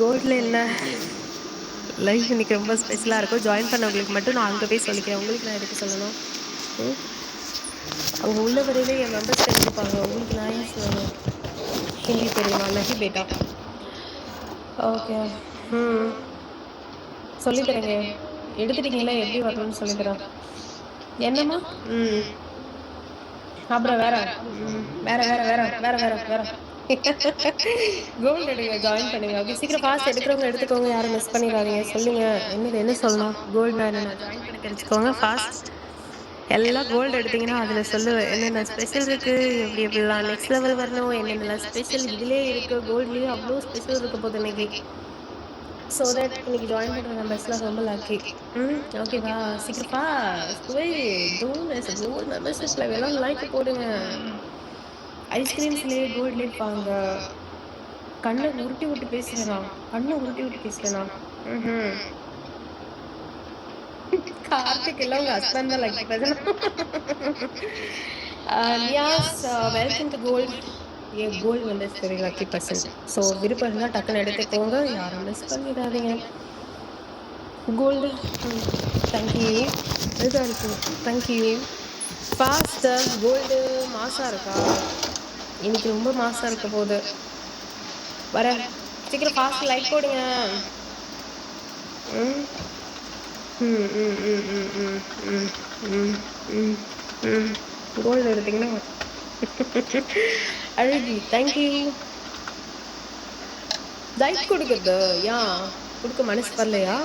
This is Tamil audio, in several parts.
கோல்ட்ல என்ன லைஃப் இன்னைக்கு ரொம்ப ஸ்பெஷலா இருக்கும். ஜாயின் பண்ணவங்களுக்கு மட்டும் நான் அங்க போய் சொல்லிக்கிறேன். உங்களுக்கு நான் எதுக்கு சொல்லணும்? ம். அங்க உள்ள வரையிலே என் மெம்பர்ஸ் தெரிஞ்சுப்பாங்க. உங்களுக்கு நான் ஏன் சொல்லணும்? ஹிந்தி தெரியுமா? நஹி பேட்டா. ஓகே. ம். சொல்லி தரேங்க. எடுத்துட்டீங்கல்ல எப்படி வரணும்னு சொல்லி தரேன். என்னம்மா? ம். அப்புறம் வேற? வேற வேற வேற வேற வேற வேற. கோல்டு எடுங்க. ஜாயின் பண்ணுங்க. ஓகே சீக்கிரம் ஃபாஸ்ட் எடுக்கிறவங்க எடுத்துக்கோங்க. யாரும் மிஸ் பண்ணிடாதீங்க. சொல்லுங்க. என்னது என்ன சொல்லணும்? கோல்டுனா என்னென்ன? ஜாயின் பண்ண தெரிஞ்சுக்கோங்க. ஃபாஸ்ட் எல்லாம் கோல்டு எடுத்தீங்கன்னா அதில் சொல்லு என்னென்ன ஸ்பெஷல் இருக்கு, எப்படி எப்படிலாம் நெக்ஸ்ட் லெவல் வரணும், என்னென்னலாம் ஸ்பெஷல் இதுலேயே இருக்கு. கோல்ட்லேயே அவ்வளோ ஸ்பெஷல் இருக்க போகுது இன்னைக்கு. ஸோ தட் இன்னைக்கு ஜாயின் பண்ணுற மெம்பர்ஸ்லாம் ரொம்ப லக்கி. ஓகேவா? சீக்கிரம் ஃபாஸ்ட் போய் டோன்ட் மிஸ் கோல்டு மெம்பர்ஷிப்பில் எல்லாம் லைக் போடுங்க. ஐஸ்கிரீம்ஸ்லேயே கோல்ட்லேயே வாங்க. கண்ணை உருட்டி விட்டு பேசுறேனா? கண்ணை உருட்டி விட்டு பேசுறேனா? ம். கார்த்திக் எல்லாம் உங்க ஹஸ்பண்ட் தான் lucky person. Niyas welcome to gold. ஏ gold members very lucky person. So விருப்பம் இருந்தால் டக்குன்னு எடுத்துக்கோங்க. யாரும் மிஸ் பண்ணிடாதீங்க. Gold thank you. இதாக இருக்கு. தேங்க்யூ. ஃபாஸ்ட் கோல்டு மாசா இருக்கா? இன்னைக்கு ரொம்ப மாசா இருக்க போகுது. வரேன் சீக்கிரம் ஃபாஸ்ட் லைக் போடுங்க. ம் ம் ம் ம் ம் ம் ம் ம் ம் ம் கோல்டு எடுத்தீங்கன்னா அழகி தேங்க்யூ. லைக் கொடுக்குறது ஏன் கொடுக்க மனசு வரலையா?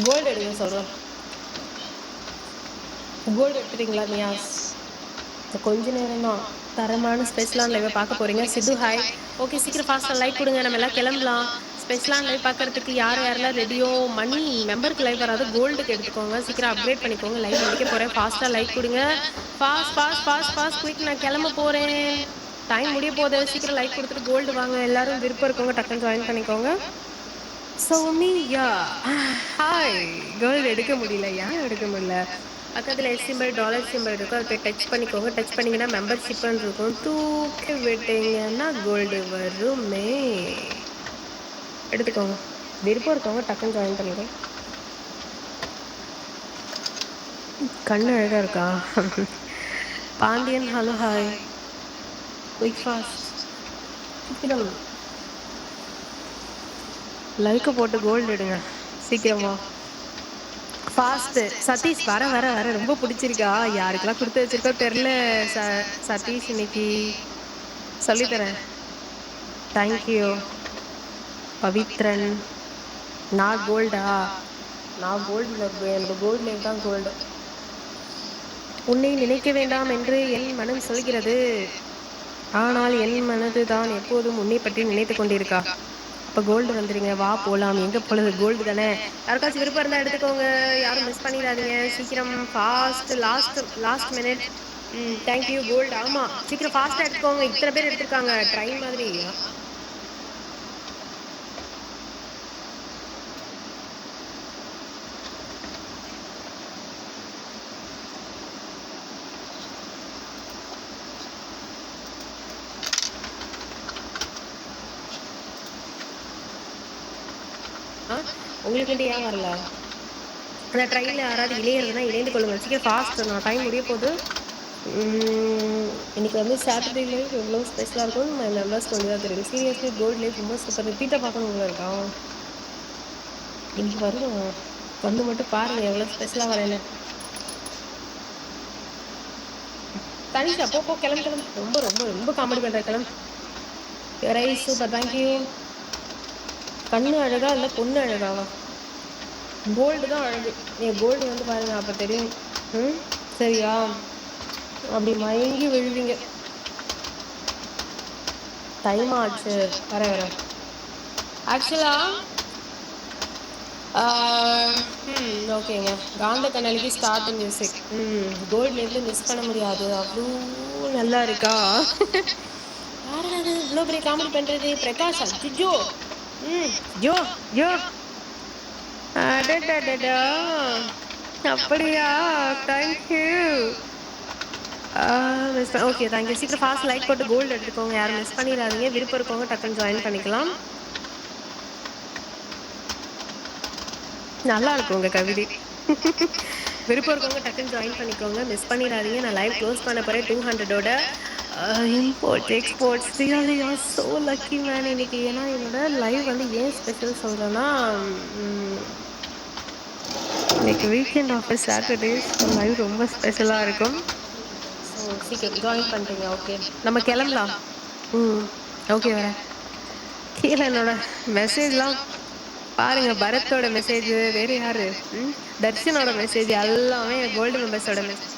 கோல்டு எடுங்க சொல்கிறேன். கோல்டு எடுத்துட்டீங்களா நியாஸ்? கொஞ்ச நேரம் தான். தரமான ஸ்பெஷலான லைவை பார்க்க போறீங்க. சித்து ஹாய். ஓகே சீக்கிரம் ஃபாஸ்ட்டாக லைக் கொடுங்க. நம்ம எல்லாம் கிளம்பலாம். ஸ்பெஷலான லைவ் பார்க்கறதுக்கு யார் யாரெல்லாம் ரெடியோ மணி மெம்பருக்கு லைவ் வராது. கோல்டுக்கு எடுத்துக்கோங்க. சீக்கிரம் அப்கிரேட் பண்ணிக்கோங்க. லைவ் முடிக்க போகிறேன். ஃபாஸ்ட்டாக லைக் கொடுங்க. Fast fast fast fast quick. நான் கிளம்ப போகிறேன். டைம் முடிய போகுது. சீக்கிரம் லைக் கொடுத்துட்டு கோல்டு வாங்க. எல்லாரும் விருப்பம் இருக்கவங்க டக்குன்னு ஜாயின் பண்ணிக்கோங்க. Soumi yeah hi. கோல்டு எடுக்க முடியல. ஏன் எடுக்க முடியல? பக்கத்தில் எஸ் சிம்பிள் டாலர் சிம்பிள் இருக்கும். அதை போய் டச் பண்ணிக்கோங்க. டச் பண்ணிங்கன்னா மெம்பர்ஷிப்னு இருக்கும். தூக்கி விட்டீங்கன்னா கோல்டு வருமே. எடுத்துக்கோங்க. விருப்பம் இருக்கவங்க டக்குன்னு ஜாயின் பண்ணிக்கோங்க. கண்ணு அழகாக இருக்கா? Pandiyan hello hi. Quick fast சீக்கிரம் லைக்கு போட்டு கோல்டு எடுங்க. சீக்கிரமா ஃபாஸ்ட்டு. சதீஷ் வர வர வர ரொம்ப பிடிச்சிருக்கா. யாருக்கெல்லாம் கொடுத்து வச்சிருக்கோ தெரில. சதீஷ் இன்னைக்கு சொல்லித்தரேன். தேங்க்யூ. பவித்ரன் நான் கோல்டா? நான் கோல்டில் என்னோட கோல்டு லைஃப் தான் கோல்டு. உன்னை நினைக்க வேண்டாம் என்று என் மனம் சொல்கிறது. ஆனால் என் மனது தான் எப்போதும் உன்னை பற்றி நினைத்து கொண்டிருக்கா. இப்போ கோல்டு வந்துடுங்க. வா போகலாம். எங்கே போகிறது? கோல்டு தானே. யாருக்காச்சும் விருப்பம் இருந்தால் எடுத்துக்கோங்க. யாரும் மிஸ் பண்ணிடாதீங்க. சீக்கிரம் fast. Last minute. Thank you gold. ஆமாம் சீக்கிரம் ஃபாஸ்ட்டாக எடுத்துக்கோங்க. இத்தனை பேர் எடுத்திருக்காங்க ட்ரெயின் மாதிரி. உங்களுக்கு ஏன் வரல? அந்த ட்ரெயினில் யாராவது இளையிறதுனா இணைந்து கொள்ளுங்கள். சீக்கிரம் ஃபாஸ்ட். நான் டைம் முடிய போகுது. இன்னைக்கு வந்து சாட்டர்டே லைஃப் எவ்வளோ ஸ்பெஷலாக இருக்கும் மை மெம்பர்ஸ்க்கு வந்து தான் தெரியும். சீரியஸ்லி கோல்டு லைஃப் ரொம்ப சூப்பர். ரிப்பீட்டாக பார்க்கணும் உங்களை இருக்கா? இன்னைக்கு வரும். வந்து மட்டும் பாருங்க எவ்வளோ ஸ்பெஷலாக வரேன்னு. தனிஷா போ கிளம்பு. ரொம்ப ரொம்ப ரொம்ப காமெடி பண்ணுற கிளம்பு. ரை சூப்பர் தேங்க்யூ. கண்ணு அழகா இல்லை பொண்ணு அழகாவா? கோல்டு தான் அழகு. கோல்டு வந்து பாருங்க அப்போ தெரியும். சரியா? அப்படி மயங்கி விழுவீங்க. டைம் ஆச்சு. வர ஆக்சுவலா ஓகேங்க. காந்த கண்ணாலிக்கு ஸ்டார்ட் மியூசிக். கோல்டு லைஃப்ல மிஸ் பண்ண முடியாது. அவ்வளோ நல்லா இருக்கா? யாராவது இவ்வளோ பெரிய காமெடி பண்ணுறது? பிரகாஷா ஜிஜோ. ஜோ ஜோ அடடா அப்படியா? தேங்க்யூ. ஆ மிஸ் ஓகே தேங்க் யூ. சீக்கிரம் ஃபாஸ்ட் லைக் போட்டு கோல்டு எடுத்துக்கோங்க. யாரும் மிஸ் பண்ணிறாதீங்க. விருப்பம் இருக்கவங்க டக்குன்னு ஜாயின் பண்ணிக்கலாம். நல்லா இருக்கும் உங்க கவிதை. விருப்பம் இருக்கவங்க டக்குன்னு ஜாயின் பண்ணிக்கோங்க. மிஸ் பண்ணிறாதீங்க. நான் லைவ் க்ளோஸ் பண்ண போறேன் 200ஓட. Import, exports really you are so lucky man இன்னைக்கு. ஏன்னா என்னோட லைவ் வந்து ஏன் ஸ்பெஷல் சொல்றேன்னா, ம் இன்னைக்கு weekend offer Saturday. So live ரொம்ப ஸ்பெஷலா இருக்கும். ஸோ சீக்கிரம் ஜாயின் பண்ணிட்டீங்க. ஓகே. நம்ம கிளம்பலாம். ம். ஓகே வரேன். கீழ என்னோட மெசேஜ்லாம் பாருங்க. பரத்தோட மெசேஜ், வேற யாரு? ம். தர்ஷனோட மெசேஜ் எல்லாமே கோல்டு மெம்பர்ஸோட மெசேஜ்.